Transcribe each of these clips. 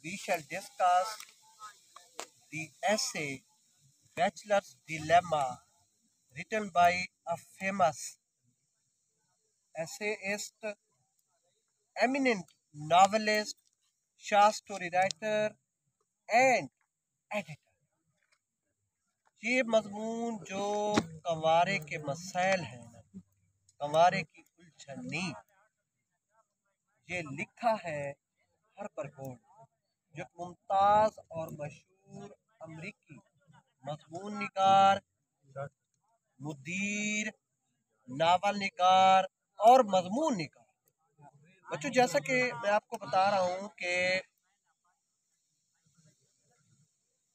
we shall discuss the essay Bachelor's Dilemma, written by a famous essayist, eminent novelist, short story writer and editor. ये मजमून जो कंवारे के मसाइल हैं ना, कंवारे की उलझनी, ये लिखा है हर्बर्ट गोल्ड, जो मुमताज और मशहूर अमरीकी मजमून निगार, मुदीर, नावल निगार और मजमून निगार। बच्चों, जैसा कि मैं आपको बता रहा हूँ कि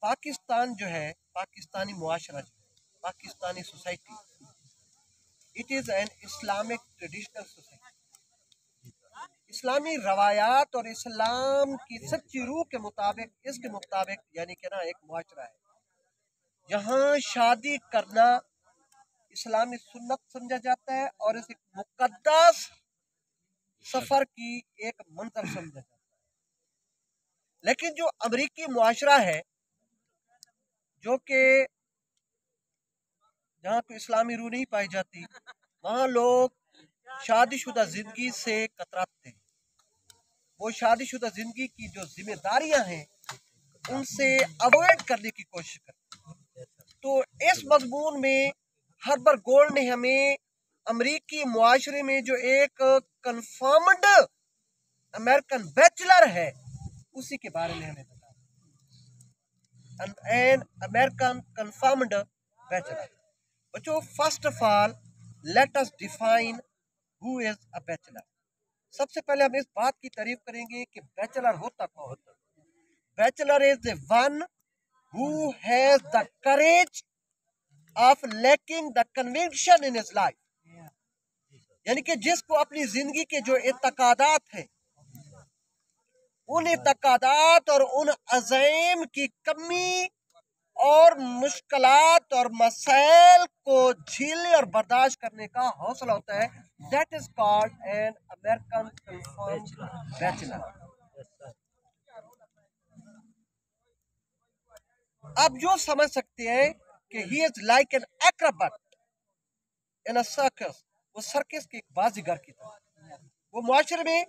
पाकिस्तान जो है, पाकिस्तानी मुआशरा जो है, Pakistani society, it is an Islamic traditional society. इस्लामी रवायात और इस्लाम की सच्ची रूह के मुताबिक, इसके मुताबिक यानी कि ना एक मुआशरा है जहाँ शादी करना इस्लामी सुन्नत समझा जाता है और इसे मुकद्दस सफर की एक मंजर समझा जाता है। लेकिन जो अमरीकी मुआशरा है, जो कि जहाँ कोई इस्लामी रूह नहीं पाई जाती, वहाँ लोग शादीशुदा जिंदगी से कतराते हैं। वो शादीशुदा जिंदगी की जो जिम्मेदारियां हैं उनसे अवॉइड करने की कोशिश करते हैं। तो इस मजमून में हर्बर्ट गोल्ड ने हमें अमरीकी मुआशरे में जो एक कन्फर्म्ड अमेरिकन बैचलर है उसी के बारे में हमें बताया। An American confirmed bachelor. बच्चों, first of all let us define who is a bachelor. सबसे पहले हम इस बात की तारीफ करेंगे कि बैचलर होता कौन होता है। Bachelor is the one who has the courage of lacking the conviction in his life, यानी कि जिसको अपनी जिंदगी के जो एतकादात हैं, उन एतकादात और उन अज़ाइम की कमी और मुश्किलात और मसाइल को झेलने और बर्दाश्त करने का हौसला होता है। That is called an American confirmed bachelor. आप जो समझ सकते हैं कि he is like an Acrobat in a circus, वो सर्कस के एक बाजीगर की तरह। वो मुआशरे में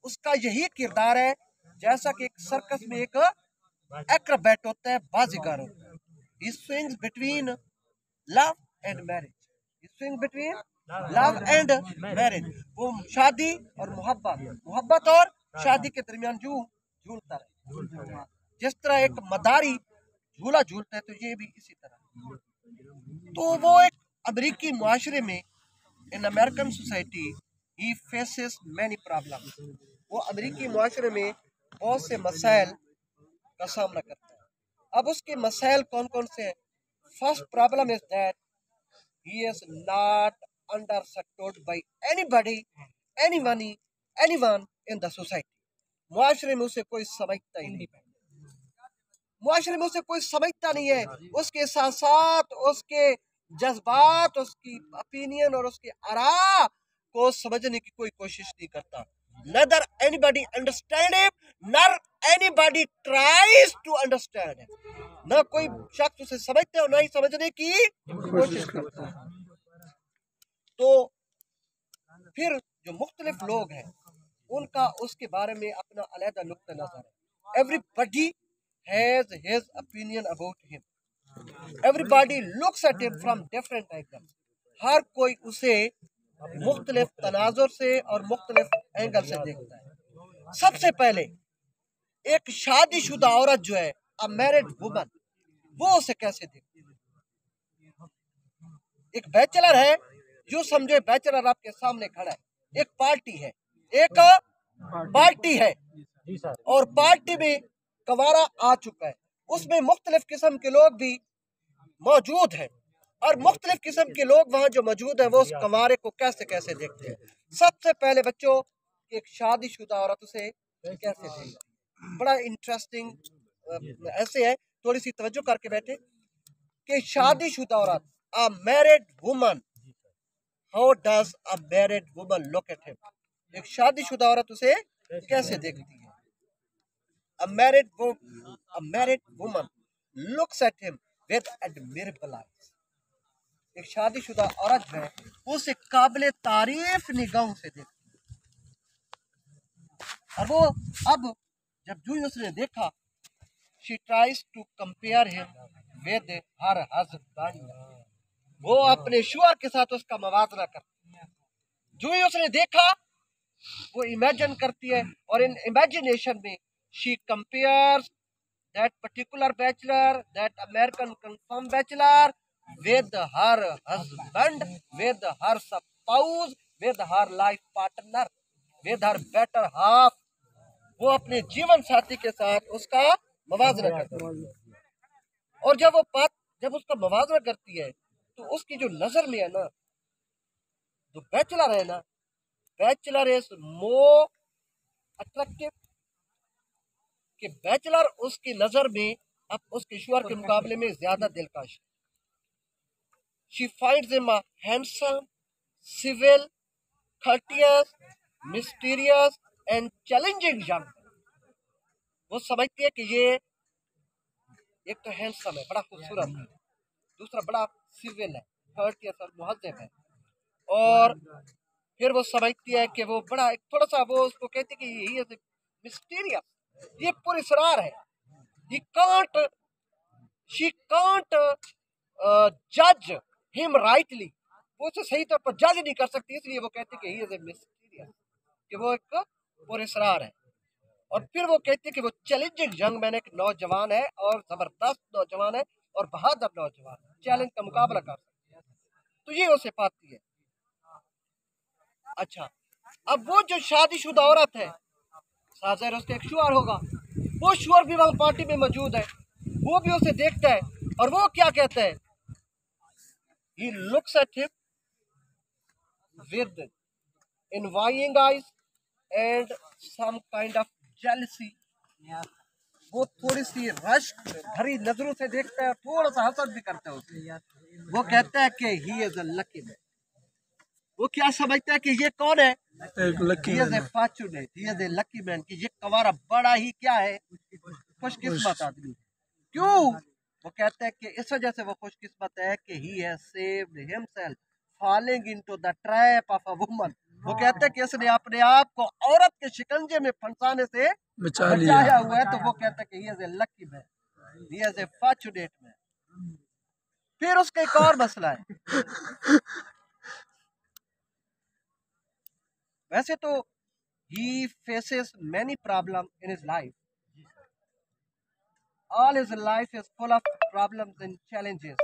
उसका यही किरदार है, जैसा कि एक सर्कस में एक एक्रोबैट होता है, बाजीगर होता है। He swings between love and marriage. He swings between love and marriage. वो शादी और मोहब्बत और शादी के दरमियान झूलता है। जिस तरह एक मदारी झूला झूलता है, तो ये भी इसी तरह। तो वो एक अमेरिकी मुआशरे में, in American society, he faces many problem. वो अमेरिकी मुआशरे में बहुत से मसाइल का सामना करता है। अब उसके मसाइल कौन कौन से हैं? First problem is that he is not understood by anybody, anyone in the society. मुआशरे में उसे कोई समझता ही नहीं, मुआशरे में उसे कोई समझता नहीं है। उसके एहसासात, उसके जज्बात, उसकी ओपिनियन और उसके आरा को समझने की कोई कोशिश नहीं करता। Neither anybody understand him, nor anybody tries to understand him. न कोई शख्स उसे समझते और न ही समझने की कोशिश करता है। तो फिर जो मुख्तलिफ लोग हैं, उनका उसके बारे में अपना अलहदा नुक्ता नजर है। Everybody has his opinion about him. Everybody looks at him from different angles. हर कोई उसे मुख्तलिफ तनाजुर से और मुख्तलिफ एंगल से देखता है। सबसे पहले एक शादीशुदा औरत जो है, अ मैरिड वुमन, वो उसे कैसे देखती है? एक बैचलर है, जो समझो बैचलर आपके सामने खड़ा है, एक पार्टी है, एक पार्टी है और पार्टी में कंवारा आ चुका है, उसमें मुख्तलिफ किस्म के लोग भी मौजूद हैं और मुख्तलिफ किस्म के लोग वहाँ जो मौजूद है वो उस कंवारे को कैसे कैसे देखते हैं। सबसे पहले बच्चों, एक शादीशुदा औरत उसे कैसे देखती है? बड़ा इंटरेस्टिंग ऐसे है, थोड़ी सी तवज्जो करके बैठे कि शादीशुदा औरत, a married woman, how does a married woman look at him? एक शादीशुदा औरत उसे कैसे देखती है? A married woman looks at him with admirable eyes. एक शादीशुदा औरत है, उसे काबिले तारीफ निगाहों से देखती है। और वो अब जब जूही उसने देखा, she tries to compare him with her husband. वो अपने शौहर के साथ उसका मवाजना करती है। जो ही उसने देखा वो इमेजिन करती है, और इन इमेजिनेशन में she compares that particular bachelor, that American confirmed bachelor, with her husband, with her spouse, with her life partner, with her better half. वो अपने जीवन साथी के साथ उसका मवाजना करती है। और जब उसका मवाजना करती है तो उसकी जो नजर में है ना, जो बैचलर है ना, बैचलर इज मोर अट्रैक्टिव, कि बैचलर उसकी नजर में अब उसके शौहर के मुकाबले में ज्यादा दिलकश है। She finds him a handsome, civil, courteous, mysterious and challenging young man. वो समझती है कि ये एक तो हैंडसम है, बड़ा खूबसूरत है, दूसरा बड़ा सिविल है, courteous और मुहज्जब है, और फिर वो समझती है कि वो बड़ा एक थोड़ा सा, वो उसको कहती है कि ही इज मिस्टीरियस, ये पुरस्कार है, he can't she can't judge him rightly, वो उसे सही तौर पर जज नहीं कर सकती, इसलिए वो कहती है कि he is a mysterious, कि वो एक पुरस्कार है। और फिर वो कहती है कि वो चैलेंजिंग यंग मैन, एक नौजवान है और जबरदस्त नौजवान है और बहादुर नौजवान है, चैलेंज का मुकाबला कर सकती है, तो ये उसे पाती है। अच्छा, अब वो जो शादीशुदा औरत है, साज़र उसका एक शौहर होगा, वो शौहर भी वहां पार्टी में मौजूद है, वो भी उसे देखता है, और वो क्या कहता है, he looks at him with envying eyes and some kind of jealousy. वो थोड़ी सी रश भरी नजरों से देखता है, थोड़ा सा हसद भी करता है उसे। वो कहता है कि he is a lucky man. वो क्या समझता है कि ये कौन है, एक lucky he is a fortunate, he is a lucky man, कि ये कवारा बड़ा ही क्या है, खुशकिस्मत आदमी। क्यों? वो कहता है कि इस वजह से वो खुशकिस्मत है कि he has saved himself falling into the trap of a woman. वो कहता है कि इसने अपने आप को औरत के शिकंजे में फंसाने से बचाया हुआ है, तो वो कहता है कि he is a lucky man, he is a fortunate man। फिर उसका एक और मसला है, वैसे तो he faces many problems in his life, all his life is full of problems and challenges,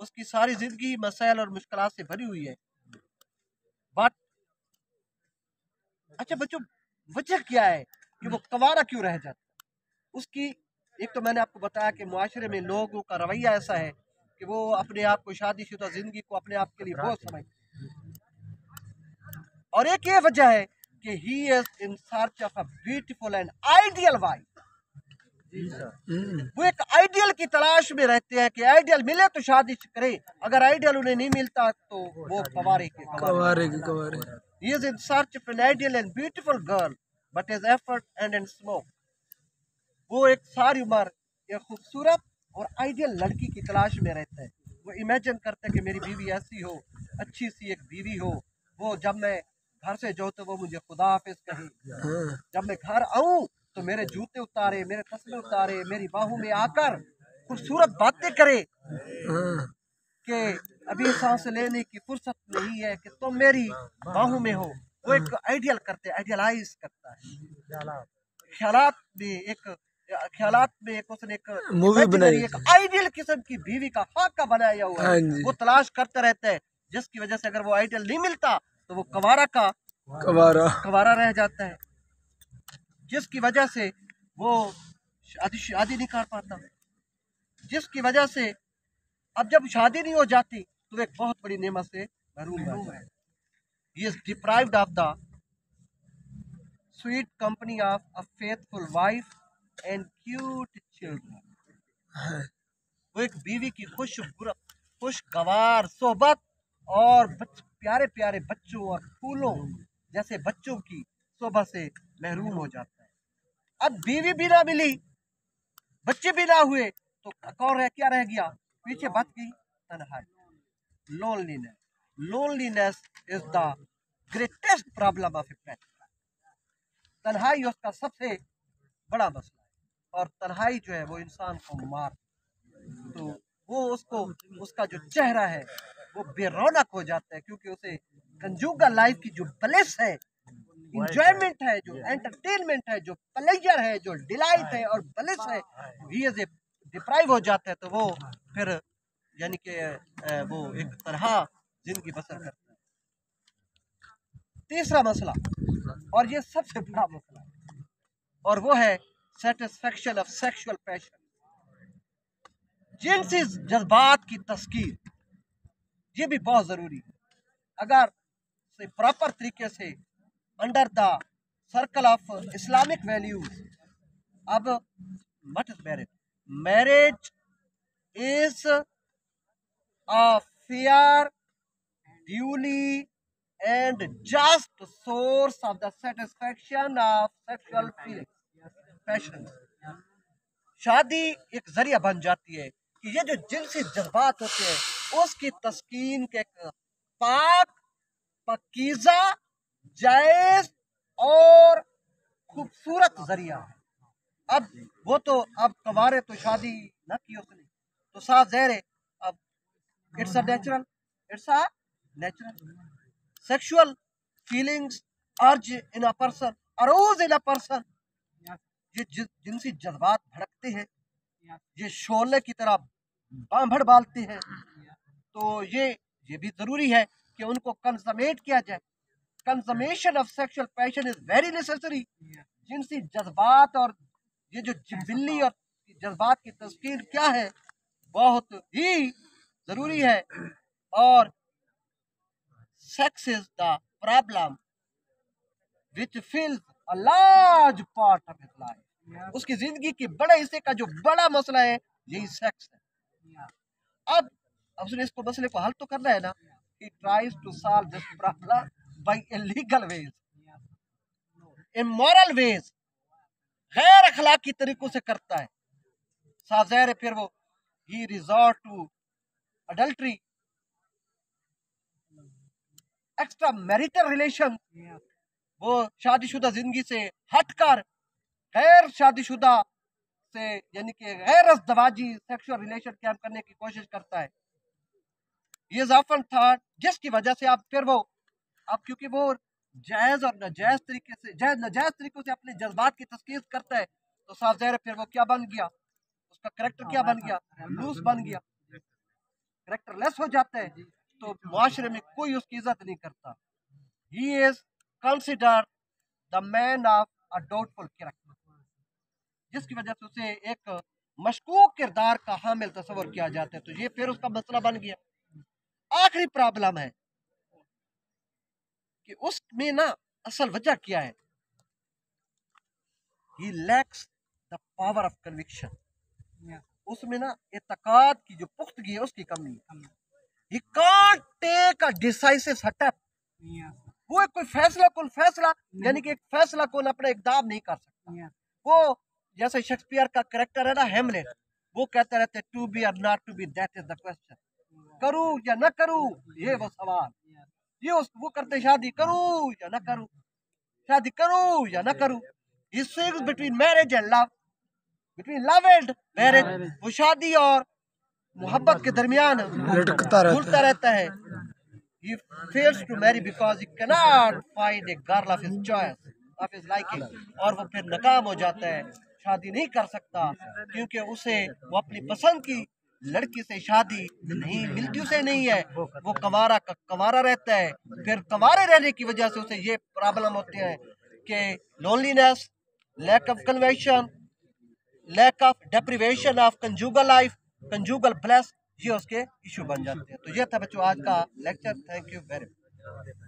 उसकी सारी जिंदगी मसाइल और मुश्किलात से भरी हुई है, बट अच्छा बच्चों, वजह क्या है कि वो कवारा क्यों रह जाता है? उसकी एक तो मैंने आपको बताया कि मुआशरे में लोगों का रवैया ऐसा है कि वो अपने आप को, शादीशुदा जिंदगी को अपने आप के लिए बहुत समझते हैं, और एक ये वजह है कि he is in search of a beautiful and ideal wife। वो एक आइडियल की तलाश में रहते हैं कि आइडियल मिले तो शादी करें, अगर आइडियल उन्हें नहीं मिलता तो वो कवारे के। He is in search of an ideal and beautiful girl, but his effort end in smoke। वो एक सारी उम्र एक खूबसूरत और आइडियल लड़की की तलाश में रहता है। वो इमेजिन करता है कि मेरी बीवी ऐसी हो, अच्छी सी एक बीवी हो, वो जब मैं घर से जाऊँ तो वो मुझे खुदा हाफिज कहे, जब मैं घर आऊँ तो मेरे जूते उतारे, मेरे तस्मे उतारे, मेरी बाहों में आकर खूबसूरत बातें करे कि अभी सांस लेने की फुर्सत नहीं है कि तुम मेरी बाहों में हो। वो एक आइडियल करते, आइडियलाइज करता है, ख्यालात में एक उसने एक मूवी बनाई, एक आइडियल किस्म की बीवी का खाका बनाया हुआ है। वो तलाश करता रहता है, जिसकी वजह से अगर वो आइडियल नहीं मिलता तो वो कवारा रह जाता है, जिसकी वजह से वो शादी नहीं कर पाता, जिसकी वजह से अब जब शादी नहीं हो जाती तो एक बहुत बड़ी नेमत से महरूम है। He is deprived of the sweet company of a faithful wife and cute children। वो एक बीवी की खुशगवार सोहबत और प्यारे प्यारे बच्चों और फूलों जैसे बच्चों की सोहबत से महरूम हो जाता है। अब बीवी भी ना मिली, बच्चे भी ना हुए, तो क्या रह गया? पीछे बच गई तन्हाई, loneliness. Loneliness is the greatest problem of a man. तन्हाई उसका सबसे बड़ा मसला है, और तन्हाई जो है वो इंसान को मार, तो वो उसको, उसका जो चेहरा है वो बेरौनक हो जाता है, क्योंकि उसे कंजूगल लाइफ की जो ब्लिस है, इंजॉयमेंट है, जो एंटरटेनमेंट है, जो प्लेजर है, जो डिलाइट है और ब्लिस है, ही इज डिप्राइव हो जाता है, तो वो फिर यानी कि वो एक तरह जिंदगी बसर करता है। तीसरा मसला, और ये सबसे बड़ा मसला है, और वो है सेटिस्फेक्शन ऑफ सेक्सुअल पैशन। जिनसी जज्बात की तस्कीर, ये भी बहुत जरूरी है। अगर प्रॉपर तरीके से under the circle of Islamic values, अब what is marriage? Marriage is a fair, duly, and just source of the satisfaction of sexual feelings, passions. शादी एक जरिया बन जाती है कि ये जो जिनसी जज्बात होते हैं उसकी तस्कीन के एक पाक, पकीजा, जायज और खूबसूरत जरिया है। अब वो तो अब कवारे तो शादी न की उसने, तो साफ ज़ाहिर है अब it's a natural sexual feelings urge in a person, arouse in a person, ये जिनसी जज्बात भड़कते हैं, ये शोले की तरह बांभड़ बालते हैं, तो ये भी जरूरी है कि उनको कंसमेट किया जाए। Consummation of sexual passion is very necessary. जिनसी जज्बात और ये जो जिबिल्ली और जज्बात की तस्कीर क्या है, बहुत ही जरूरी है। और sex is the problem which fills a large part of his life. उसकी जिंदगी के बड़े हिस्से का जो बड़ा मसला है यही सेक्स है। अब उसने इसको मसले को हल तो करना है ना। He tries to solve this problem by illegal ways, immoral ways, गैर अखलाकी तरीकों से करता है। साफ ज़ाहिर है फिर वो he resort to adultery, extra marital relation, वो शादीशुदा जिंदगी से हटकर गैर शादीशुदा से यानी कि गैर अज़दवाजी सेक्सुअल रिलेशन कायम करने की कोशिश करता है। ये ऑफन थॉट, जिसकी वजह से आप फिर वो अब क्योंकि वो जायज और नाजायज तरीके से नाजायज तरीकों से अपने जज्बात की तस्कीर करता है, तो साफ ज़ाहिर है फिर वो क्या बन गया, उसका करेक्टर क्या बन गया, लूज बन गया, करेक्टर लेस हो जाता है, तो मुआशरे में कोई उसकी इज्जत नहीं करता। He is considered the man of a doubtful character, जिसकी वजह से उसे एक मशकूक किरदार का हामिल तस्वर किया जाता है, तो ये फिर उसका मसला बन गया। आखिरी प्रॉब्लम है कि उसमें ना असल वजह क्या है, he lacks the power of conviction, उसमें ना एतकाद की जो पुख्तगी है उसकी कमी है। He can't take a decisive step, वो कोई फैसला यानी कि एक फैसला कौन अपना इकदाम नहीं कर सकता। वो जैसे शेक्सपियर का कैरेक्टर है ना हेमलेट, वो कहते रहते टू बी और not to be, that is the question, करूं या ना करूं, ये वो सवाल। ये वो करते शादी करूं या ना करूं, शादी करूं या ना करूं। He swings between marriage and love, between love and marriage, वो शादी और मोहब्बत के दरमियान घूमता रहता है। He fails to marry because he cannot find a girl of his choice, of his liking, और वो फिर नाकाम हो जाता है, शादी नहीं कर सकता क्योंकि उसे वो अपनी पसंद की लड़की से शादी नहीं मिलती, उसे नहीं है, वो कंवारा का कंवारा रहता है। फिर कंवारे रहने की वजह से उसे ये प्रॉब्लम होते हैं कि loneliness, lack of convention, lack of deprivation of conjugal life, conjugal bless, ये उसके इशू बन जाते हैं। तो ये था बच्चों आज का lecture. Thank you very much.